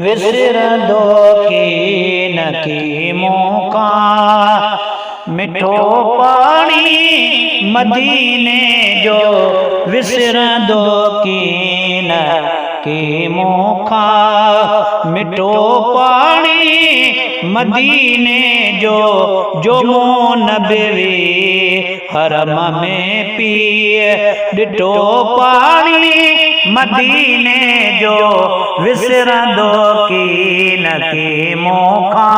विसरंदो कीन की मौका मिठो पानी मदीने जो विसरंदो कीन की मौका मिठो पानी मदीने जो मोन बेवी हरम में पिए डिठो पानी मदीने जो विसरंदो कीन की मौका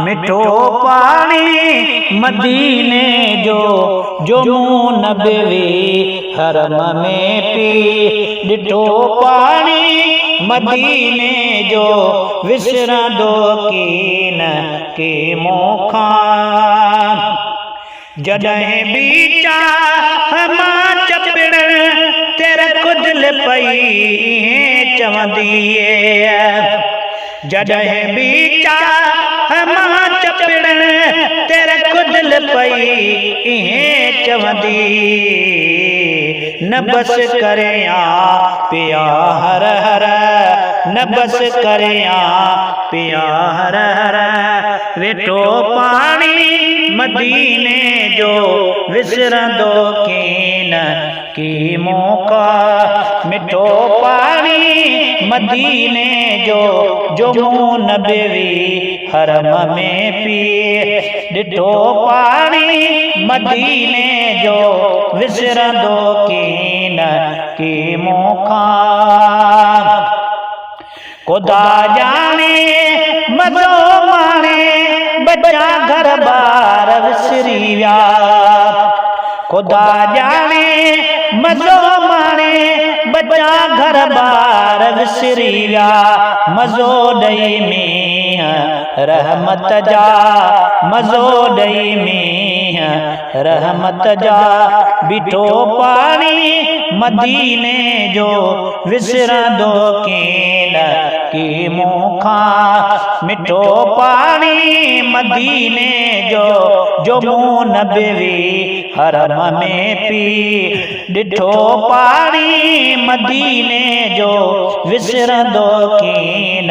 मिठो पानी मदीने जो मोन बेवी हरम में पी डिठो पानी मदीने जो विसरंदो कीन की मौका जॾहिं भी चाह मां चपड़ तेरे कुदल पई चवंदी जॾहिं भी चाह मां चपड़ तेरे कुदल पई चवंदी न बस करिया पिया हर हर न बस करिया पिया हर हर वेठो पानी मदीने जो विसरंदो कीन की मौका मिठो पानी मदीने जो मोन बेवी हरम में पिए डिठो पानी मदीने जो विसरंदो कीन की मौका खुदा जाने मज़ो माने बच्चा घर बार विसरी विया खुदा जाने मज़ो माने बच्चा घर बार विसरी विया मज़ो ॾई मींहं रहमत जा मज़ो ॾई मींहं रहमत जा बीठो पानी मदीने जो विसरंदो कीन की मौका मिठो पानी मदीने जो मोन बेवी हरम में पी डिठो पानी मदीने जो विसरंदो कीन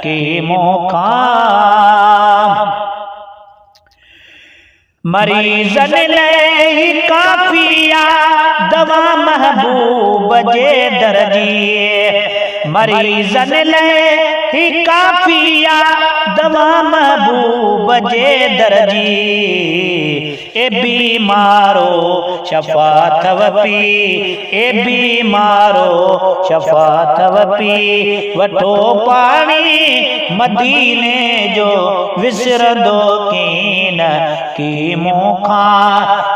की मौका मरीज़न लाइ काफ़िया दवा महबूब जे दर्जी मरीज़न लाइ काफ़िया दवा महबूब जे दर्जी ए बीमारो शफा थव पी ए बीमारो शफा थव पी वठो पानी मदीने जो विसरंदो कीन की मौका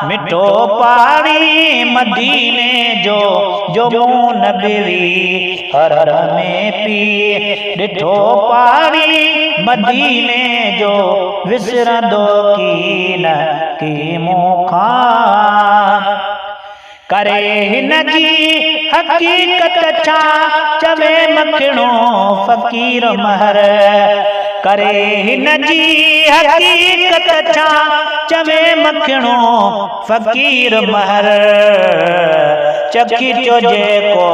मिठो पानी मदीने जो मोन बेवी हर में पी डिठो पानी मदीने जो विसरंदो कीन की मौका करे हिन जी हकीकत छा चवे मखणो फ़कीर महर करे हिन जी हकीकत छा चवे मखणो फ़कीर महर चखी चो जेको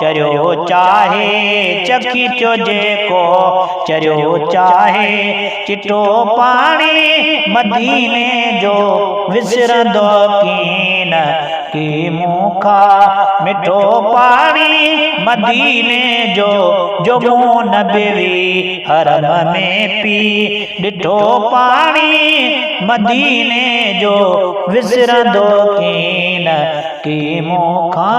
चरियो चाहे चखी चो जेको चरियो चाहे चिटो पानी मदीने जो विसरंदो कीन की मौका मिठो पानी मदीने जो मोन बेवी हरम में पी डिठो पानी मदीने जो विसरंदो कीन की मौका